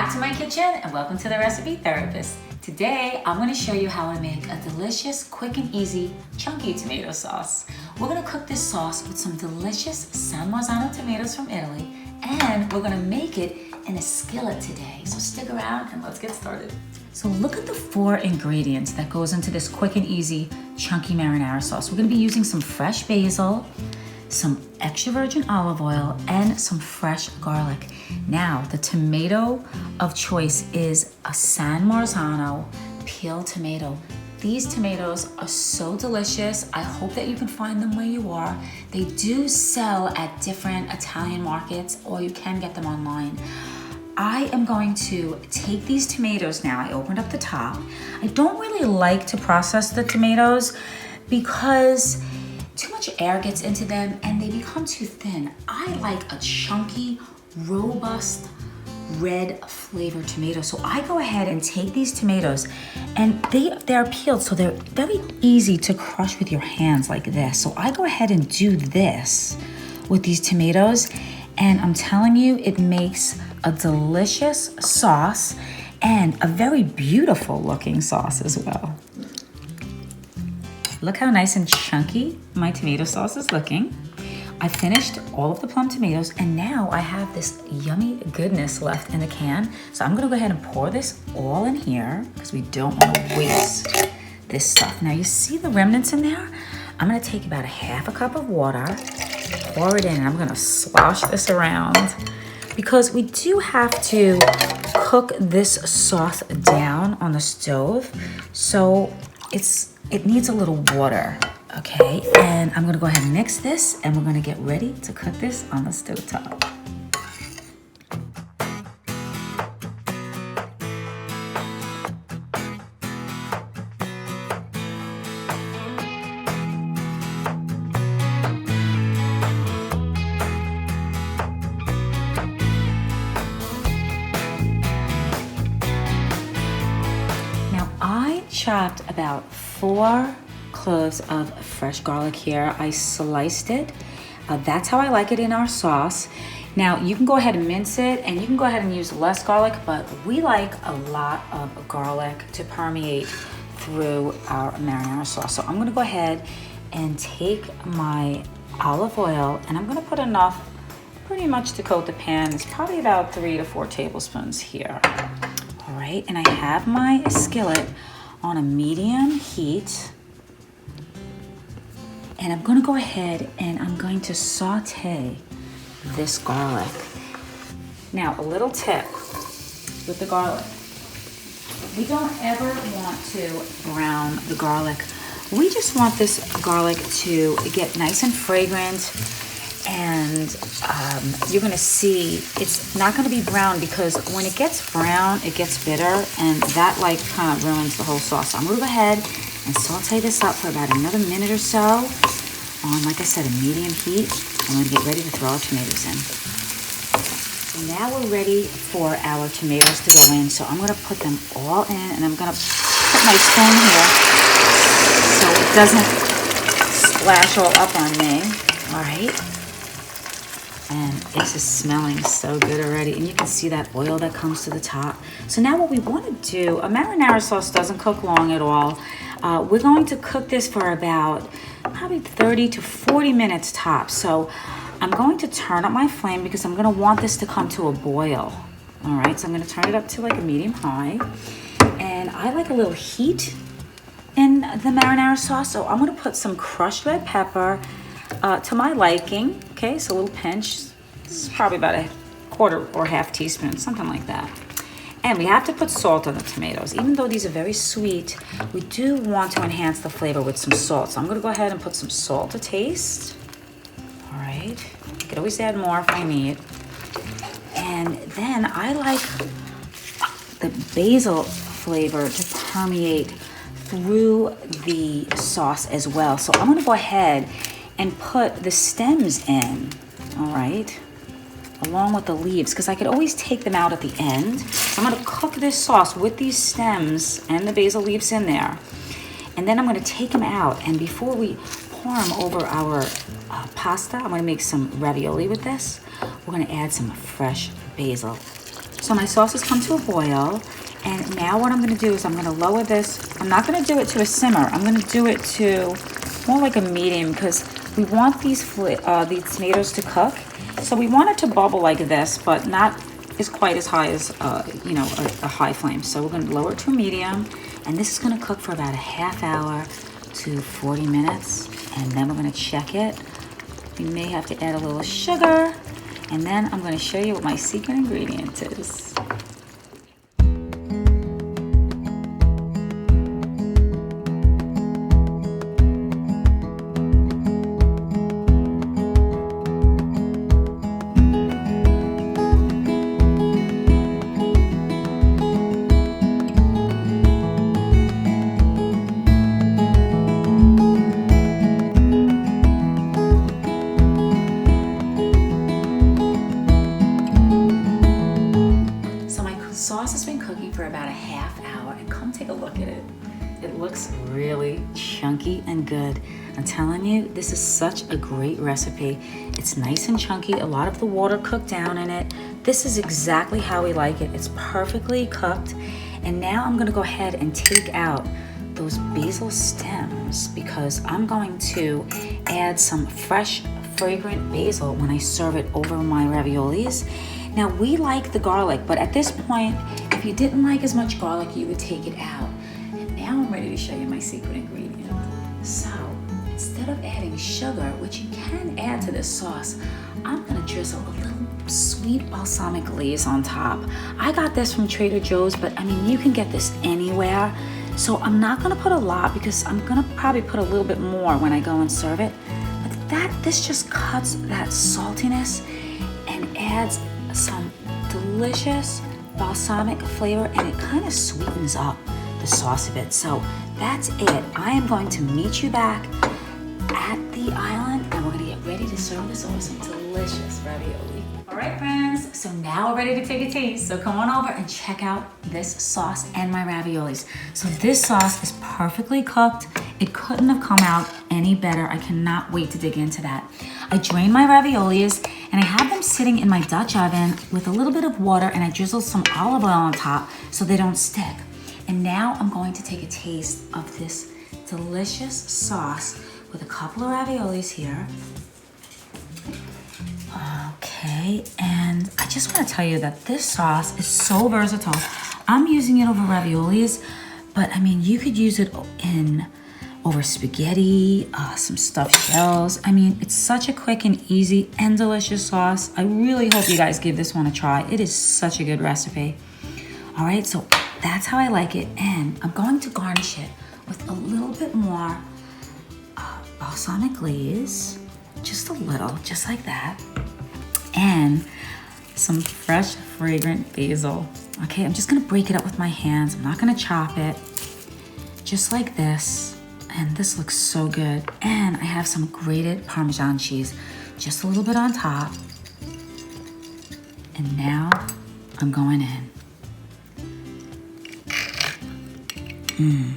back to my kitchen and welcome to the Recipe Therapist. Today, I'm going to show you how I make a delicious, quick and easy, chunky tomato sauce. We're going to cook this sauce with some delicious San Marzano tomatoes from Italy, and we're going to make it in a skillet today. So stick around and let's get started. So look at the 4 ingredients that goes into this quick and easy, chunky marinara sauce. We're going to be using some fresh basil, some extra virgin olive oil, and some fresh garlic. Now, the tomato of choice is a San Marzano peeled tomato. These tomatoes are so delicious. I hope that you can find them where you are. They do sell at different Italian markets, or you can get them online. I am going to take these tomatoes now. I opened up the top. I don't really like to process the tomatoes because too much air gets into them and they become too thin. I like a chunky, robust, red flavored tomato. So I go ahead and take these tomatoes, and they're peeled, so they're very easy to crush with your hands like this. So I go ahead and do this with these tomatoes, and I'm telling you, it makes a delicious sauce and a very beautiful looking sauce as well. Look how nice and chunky my tomato sauce is looking. I finished all of the plum tomatoes, and now I have this yummy goodness left in the can. So I'm gonna go ahead and pour this all in here because we don't want to waste this stuff. Now you see the remnants in there? I'm gonna take about a half a cup of water, pour it in, and I'm gonna slosh this around because we do have to cook this sauce down on the stove. So it needs a little water, okay? And I'm gonna go ahead and mix this, and we're gonna get ready to cook this on the stovetop. Now I chopped about 4 cloves of fresh garlic here. I sliced it. That's how I like it in our sauce. Now you can go ahead and mince it, and you can go ahead and use less garlic, but we like a lot of garlic to permeate through our marinara sauce. So I'm gonna go ahead and take my olive oil, and I'm gonna put enough pretty much to coat the pan. It's probably about 3 to 4 tablespoons here. All right, and I have my skillet on a medium heat. And I'm gonna go ahead and I'm going to saute this garlic. Now, a little tip with the garlic. We don't ever want to brown the garlic. We just want this garlic to get nice and fragrant, and you're gonna see it's not gonna be brown, because when it gets brown, it gets bitter, and that like kind of ruins the whole sauce. So I'm gonna go ahead and saute this up for about another minute or so on, like I said, a medium heat. I'm gonna get ready to throw our tomatoes in. So now we're ready for our tomatoes to go in. So I'm gonna put them all in, and I'm gonna put my spoon here so it doesn't splash all up on me. All right. And this is smelling so good already, and you can see that oil that comes to the top. So now what we want to do, a marinara sauce doesn't cook long at all. We're going to cook this for about probably 30 to 40 minutes tops. So I'm going to turn up my flame because I'm going to want this to come to a boil. All right, so I'm going to turn it up to like a medium high, and I like a little heat in the marinara sauce. So I'm going to put some crushed red pepper to my liking. Okay, so a little pinch. This is probably about a quarter or half teaspoon, something like that. And we have to put salt on the tomatoes. Even though these are very sweet, we do want to enhance the flavor with some salt. So I'm gonna go ahead and put some salt to taste. All right, you could always add more if I need. And then I like the basil flavor to permeate through the sauce as well. So I'm gonna go ahead and put the stems in, all right, along with the leaves, because I could always take them out at the end. So I'm gonna cook this sauce with these stems and the basil leaves in there. And then I'm gonna take them out, and before we pour them over our pasta, I'm gonna make some ravioli with this. We're gonna add some fresh basil. So my sauce has come to a boil. And now what I'm gonna do is I'm gonna lower this. I'm not gonna do it to a simmer. I'm gonna do it to more like a medium because we want these tomatoes to cook. So we want it to bubble like this, but not is quite as high as, you know, a high flame. So we're gonna lower it to a medium, and this is gonna cook for about a half hour to 40 minutes, and then we're gonna check it. We may have to add a little sugar, and then I'm gonna show you what my secret ingredient is. Sauce has been cooking for about a half hour, and come take a look at it. It looks really chunky and good. I'm telling you, this is such a great recipe. It's nice and chunky, a lot of the water cooked down in it. This is exactly how we like it. It's perfectly cooked. And now I'm gonna go ahead and take out those basil stems because I'm going to add some fresh, fragrant basil when I serve it over my raviolis. Now we like the garlic, but at this point, if you didn't like as much garlic, you would take it out. And now I'm ready to show you my secret ingredient. So instead of adding sugar, which you can add to this sauce, I'm gonna drizzle a little sweet balsamic glaze on top. I got this from Trader Joe's, but I mean, you can get this anywhere. So I'm not gonna put a lot because I'm gonna probably put a little bit more when I go and serve it. But this just cuts that saltiness and adds some delicious balsamic flavor, and it kind of sweetens up the sauce a bit. So that's it. I am going to meet you back at the island, and we're gonna get ready to serve this over some delicious ravioli. All right, friends, so now we're ready to take a taste. So come on over and check out this sauce and my raviolis. So this sauce is perfectly cooked. It couldn't have come out any better. I cannot wait to dig into that. I drained my raviolis and I have them sitting in my Dutch oven with a little bit of water, and I drizzled some olive oil on top so they don't stick. And now I'm going to take a taste of this delicious sauce with a couple of raviolis here. Okay, and I just want to tell you that this sauce is so versatile. I'm using it over raviolis, but I mean, you could use it over spaghetti, some stuffed shells. I mean, it's such a quick and easy and delicious sauce. I really hope you guys give this one a try. It is such a good recipe. All right, so that's how I like it, and I'm going to garnish it with a little bit more balsamic glaze, just a little, just like that, and some fresh, fragrant basil. Okay, I'm just gonna break it up with my hands. I'm not gonna chop it, just like this. And this looks so good. And I have some grated Parmesan cheese, just a little bit on top. And now I'm going in.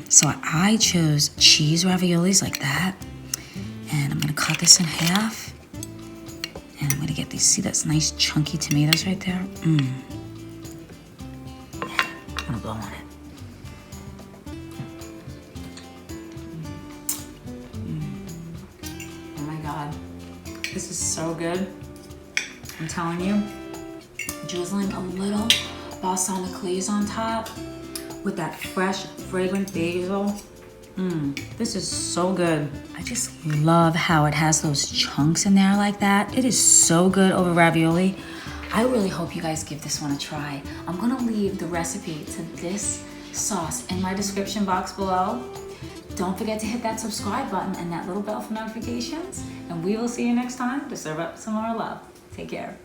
So I chose cheese raviolis like that. And I'm gonna cut this in half. And I'm gonna get these, see that's nice chunky tomatoes right there? I'm gonna blow on it. Oh my God, this is so good. I'm telling you, drizzling a little balsamic glaze on top with that fresh, fragrant basil. This is so good. I just love how it has those chunks in there like that. It is so good over ravioli. I really hope you guys give this one a try. I'm gonna leave the recipe to this sauce in my description box below. Don't forget to hit that subscribe button and that little bell for notifications, and we will see you next time to serve up some more love. Take care.